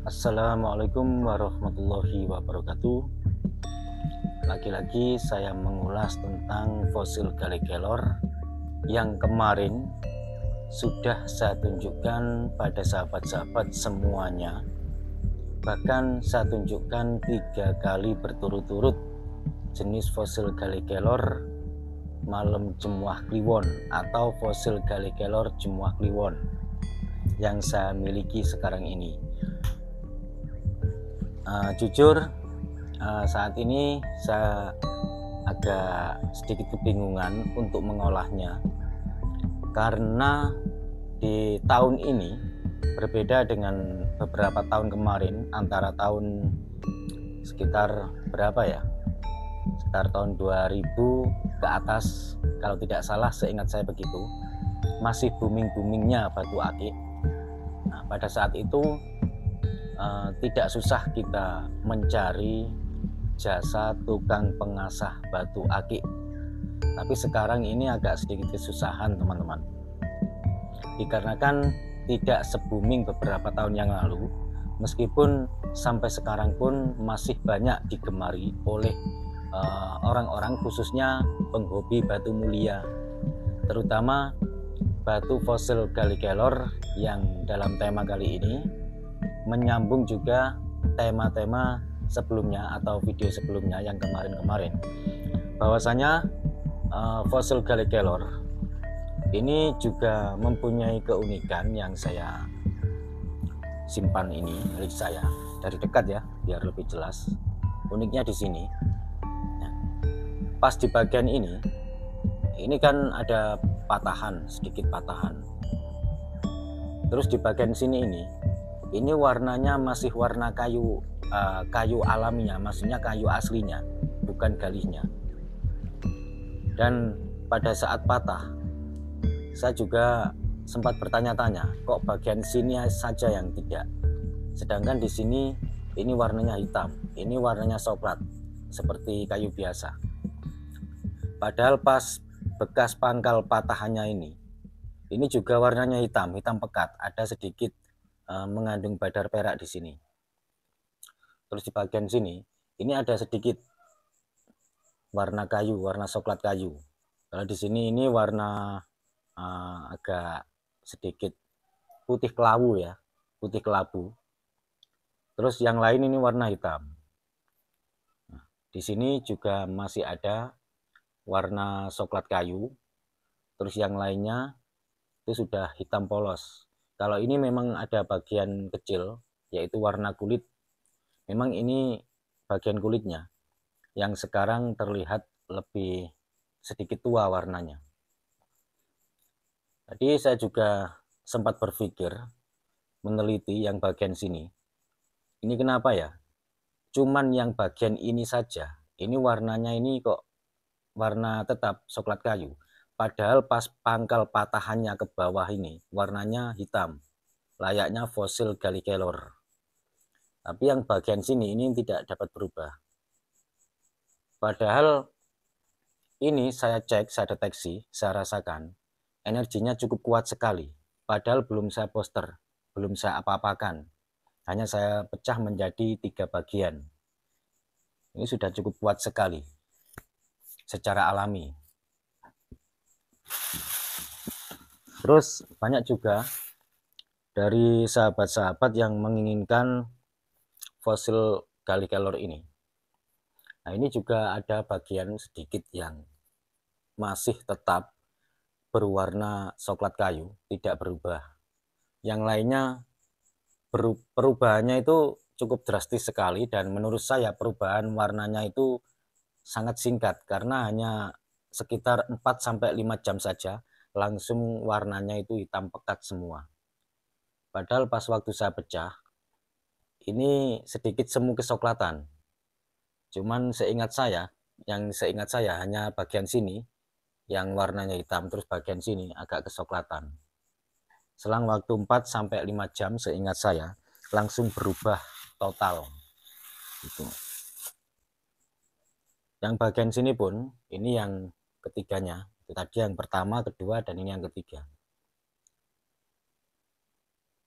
Assalamualaikum warahmatullahi wabarakatuh. Lagi-lagi saya mengulas tentang fosil Gallikelor yang kemarin sudah saya tunjukkan pada sahabat-sahabat semuanya. Bahkan saya tunjukkan 3 kali berturut-turut jenis fosil Gallikelor Malem Jemuah Kliwon atau fosil Gallikelor Jemuah Kliwon yang saya miliki sekarang ini. Jujur saat ini saya agak sedikit kebingungan untuk mengolahnya karena di tahun ini berbeda dengan beberapa tahun kemarin, antara tahun sekitar berapa ya, sekitar tahun 2000 ke atas kalau tidak salah, seingat saya begitu, masih booming-boomingnya batu akik. Nah, pada saat itu tidak susah kita mencari jasa tukang pengasah batu akik. Tapi sekarang ini agak sedikit kesusahan teman-teman, dikarenakan tidak se-booming beberapa tahun yang lalu. Meskipun sampai sekarang pun masih banyak digemari oleh orang-orang, khususnya penghobi batu mulia, terutama batu fosil Gallikelor yang dalam tema kali ini menyambung juga tema-tema sebelumnya atau video sebelumnya yang kemarin-kemarin, bahwasanya fosil Gallikelor ini juga mempunyai keunikan yang saya simpan ini milik saya dari dekat ya, biar lebih jelas. Uniknya di sini, pas di bagian ini kan ada patahan, sedikit patahan. Terus di bagian sini ini warnanya masih warna kayu alaminya, maksudnya kayu aslinya, bukan galihnya. Dan pada saat patah, saya juga sempat bertanya-tanya, kok bagian sini saja yang tidak, sedangkan di sini ini warnanya hitam, ini warnanya coklat seperti kayu biasa. Padahal pas bekas pangkal patahannya ini juga warnanya hitam pekat, ada sedikit mengandung badar perak di sini. Terus di bagian sini ini ada sedikit warna kayu, warna coklat kayu. Kalau di sini ini warna agak sedikit putih kelabu ya, putih kelabu. Terus yang lain ini warna hitam. Nah, di sini juga masih ada warna coklat kayu. Terus yang lainnya itu sudah hitam polos. Kalau ini memang ada bagian kecil, yaitu warna kulit. Memang ini bagian kulitnya yang sekarang terlihat lebih sedikit tua warnanya. Jadi saya juga sempat berpikir meneliti yang bagian sini. Ini kenapa ya? Cuman yang bagian ini saja, ini warnanya ini kok warna tetap coklat kayu. Padahal pas pangkal patahannya ke bawah ini warnanya hitam, layaknya fosil Gallikelor. Tapi yang bagian sini ini tidak dapat berubah. Padahal ini saya cek, saya deteksi, saya rasakan energinya cukup kuat sekali. Padahal belum saya poster, belum saya apa-apakan. Hanya saya pecah menjadi 3 bagian. Ini sudah cukup kuat sekali secara alami. Terus banyak juga dari sahabat-sahabat yang menginginkan fosil Gallikelor ini. Nah, ini juga ada bagian sedikit yang masih tetap berwarna coklat kayu, tidak berubah. Yang lainnya perubahannya itu cukup drastis sekali, dan menurut saya perubahan warnanya itu sangat singkat karena hanya sekitar 4-5 jam saja langsung warnanya itu hitam pekat semua. Padahal pas waktu saya pecah ini sedikit semu kecoklatan. Cuman seingat saya hanya bagian sini yang warnanya hitam, terus bagian sini agak kecoklatan. Selang waktu 4-5 jam seingat saya langsung berubah total gitu. Yang bagian sini pun ini yang ketiganya, itu tadi yang pertama, kedua, dan ini yang ketiga.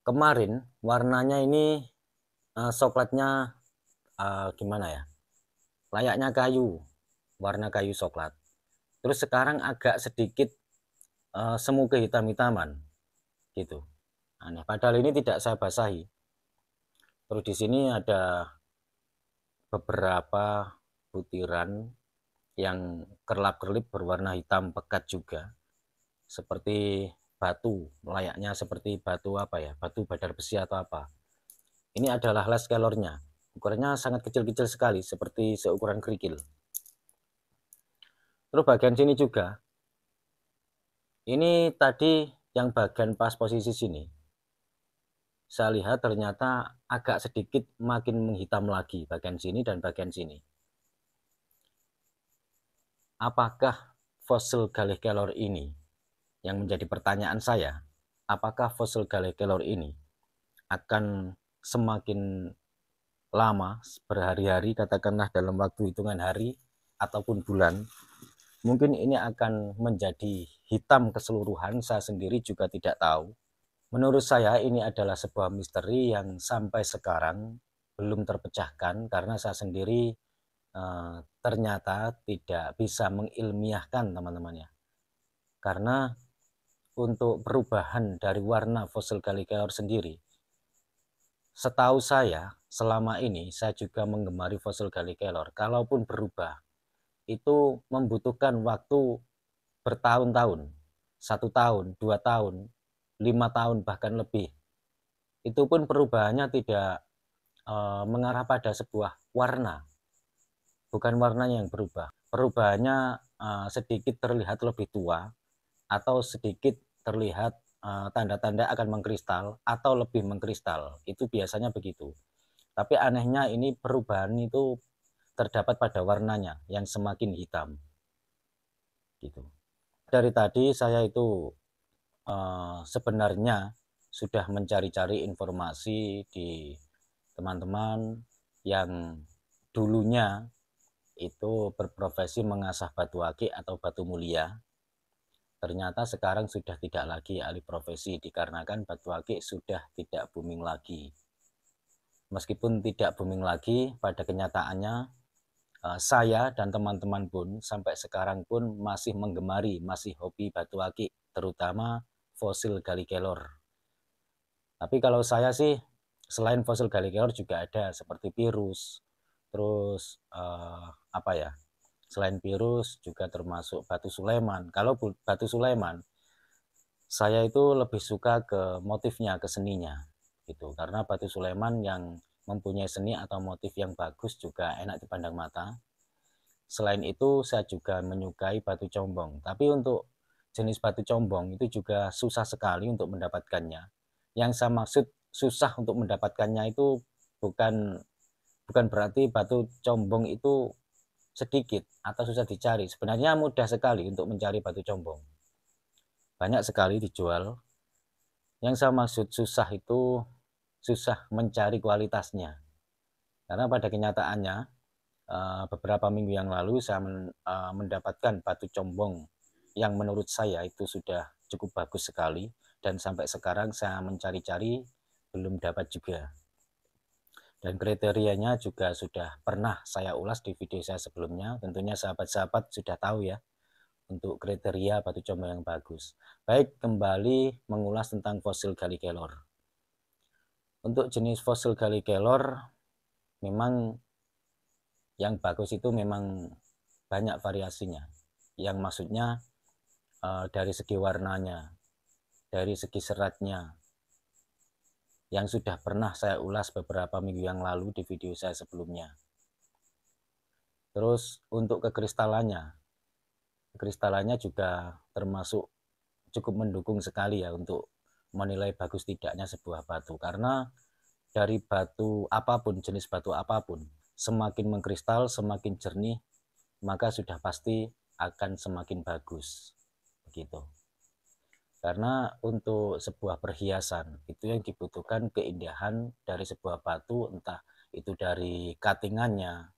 Kemarin warnanya ini Coklatnya gimana ya, layaknya kayu, warna kayu coklat. Terus sekarang agak sedikit semu kehitam-hitaman gitu. Nah, padahal ini tidak saya basahi. Terus di sini ada beberapa butiran yang kerlap-kerlip berwarna hitam pekat juga, seperti batu, layaknya seperti batu apa ya, batu badar besi atau apa. Ini adalah les kelornya, ukurannya sangat kecil-kecil sekali, seperti seukuran kerikil. Terus bagian sini juga, ini tadi yang bagian pas posisi sini, saya lihat ternyata agak sedikit makin menghitam lagi bagian sini dan bagian sini. Apakah fosil Galih Kelor ini, yang menjadi pertanyaan saya, apakah fosil Galih Kelor ini akan semakin lama, berhari-hari, katakanlah dalam waktu hitungan hari ataupun bulan, mungkin ini akan menjadi hitam keseluruhan, saya sendiri juga tidak tahu. Menurut saya ini adalah sebuah misteri yang sampai sekarang belum terpecahkan, karena saya sendiri ternyata tidak bisa mengilmiahkan teman-temannya. Karena untuk perubahan dari warna fosil Galih Kelor sendiri, setahu saya selama ini saya juga menggemari fosil Galih Kelor, kalaupun berubah itu membutuhkan waktu bertahun-tahun, 1 tahun, 2 tahun, 5 tahun, bahkan lebih. Itu pun perubahannya tidak mengarah pada sebuah warna, bukan warnanya yang berubah. Perubahannya sedikit terlihat lebih tua, atau sedikit terlihat tanda-tanda akan mengkristal atau lebih mengkristal. Itu biasanya begitu. Tapi anehnya ini perubahan itu terdapat pada warnanya yang semakin hitam. Gitu. Dari tadi saya itu sebenarnya sudah mencari-cari informasi di teman-teman yang dulunya itu berprofesi mengasah batu akik atau batu mulia. Ternyata sekarang sudah tidak lagi alih profesi, dikarenakan batu akik sudah tidak booming lagi. Meskipun tidak booming lagi, pada kenyataannya saya dan teman-teman pun sampai sekarang pun masih menggemari, masih hobi batu akik, terutama fosil Galih Kelor. Tapi kalau saya sih, selain fosil Galih Kelor juga ada seperti Pirus, terus apa ya, selain Pirus juga termasuk batu Sulaiman. Kalau batu Sulaiman, saya itu lebih suka ke motifnya, ke seninya gitu. Karena batu Sulaiman yang mempunyai seni atau motif yang bagus juga enak dipandang mata. Selain itu saya juga menyukai batu combong. Tapi untuk jenis batu combong itu juga susah sekali untuk mendapatkannya. Yang saya maksud susah untuk mendapatkannya itu bukan berarti batu combong itu sedikit atau susah dicari. Sebenarnya mudah sekali untuk mencari batu combong. Banyak sekali dijual. Yang saya maksud susah itu susah mencari kualitasnya. Karena pada kenyataannya beberapa minggu yang lalu saya mendapatkan batu combong yang menurut saya itu sudah cukup bagus sekali, dan sampai sekarang saya mencari-cari belum dapat juga. Dan kriterianya juga sudah pernah saya ulas di video saya sebelumnya. Tentunya sahabat-sahabat sudah tahu ya untuk kriteria batu combong yang bagus. Baik, kembali mengulas tentang fosil Galih Kelor. Untuk jenis fosil Galih Kelor memang yang bagus itu memang banyak variasinya. Yang maksudnya dari segi warnanya, dari segi seratnya, yang sudah pernah saya ulas beberapa minggu yang lalu di video saya sebelumnya. Terus untuk kekristalannya juga termasuk cukup mendukung sekali ya untuk menilai bagus tidaknya sebuah batu. Karena dari batu apapun, jenis batu apapun, semakin mengkristal, semakin jernih, maka sudah pasti akan semakin bagus. Begitu. Karena untuk sebuah perhiasan itu yang dibutuhkan keindahan dari sebuah batu, entah itu dari cuttingannya,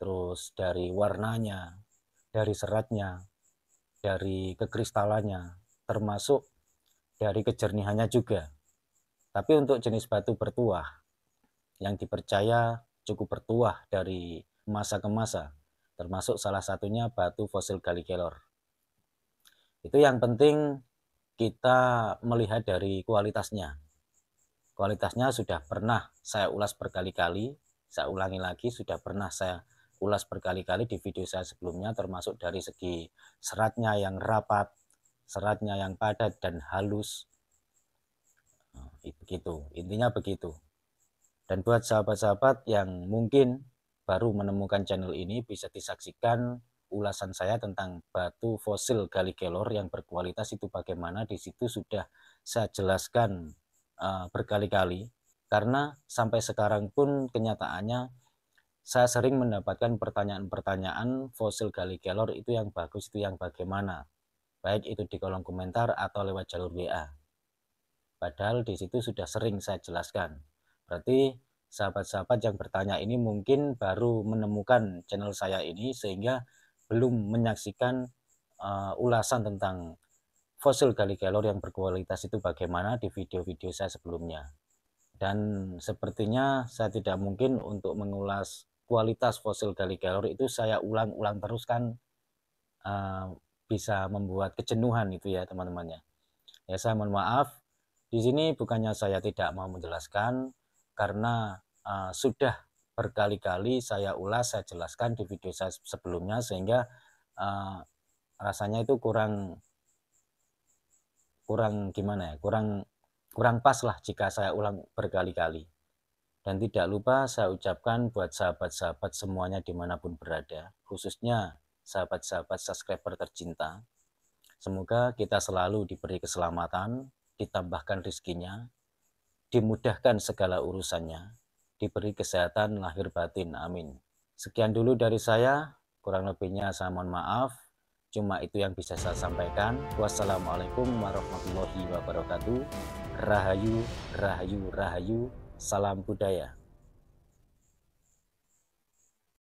terus dari warnanya, dari seratnya, dari kekristalannya, termasuk dari kejernihannya juga. Tapi untuk jenis batu bertuah yang dipercaya cukup bertuah dari masa ke masa, termasuk salah satunya batu fosil Gali Kelor. Itu yang penting kita melihat dari kualitasnya. Kualitasnya sudah pernah saya ulas berkali-kali, saya ulangi lagi, sudah pernah saya ulas berkali-kali di video saya sebelumnya, termasuk dari segi seratnya yang rapat, seratnya yang padat dan halus. Begitu, intinya begitu. Dan buat sahabat-sahabat yang mungkin baru menemukan channel ini, bisa disaksikan ulasan saya tentang batu fosil Gali Kelor yang berkualitas itu bagaimana. Di situ sudah saya jelaskan berkali-kali, karena sampai sekarang pun kenyataannya saya sering mendapatkan pertanyaan-pertanyaan fosil Gali Kelor itu yang bagus, itu yang bagaimana, baik itu di kolom komentar atau lewat jalur WA. Padahal di situ sudah sering saya jelaskan. Berarti sahabat-sahabat yang bertanya ini mungkin baru menemukan channel saya ini sehingga belum menyaksikan ulasan tentang fosil Gali Kelor yang berkualitas itu bagaimana di video-video saya sebelumnya. Dan sepertinya saya tidak mungkin untuk mengulas kualitas fosil Gali Kelor itu saya ulang-ulang terus, kan bisa membuat kejenuhan itu ya teman-temannya. Ya, saya mohon maaf. Di sini bukannya saya tidak mau menjelaskan, karena sudah berkali-kali saya ulas, saya jelaskan di video saya sebelumnya, sehingga rasanya itu kurang gimana ya, kurang pas lah jika saya ulang berkali-kali. Dan tidak lupa saya ucapkan buat sahabat-sahabat semuanya dimanapun berada, khususnya sahabat-sahabat subscriber tercinta, semoga kita selalu diberi keselamatan, ditambahkan rezekinya, dimudahkan segala urusannya, diberi kesehatan lahir batin, amin. Sekian dulu dari saya, kurang lebihnya saya mohon maaf. Cuma itu yang bisa saya sampaikan. Wassalamualaikum warahmatullahi wabarakatuh. Rahayu, rahayu, rahayu. Salam budaya.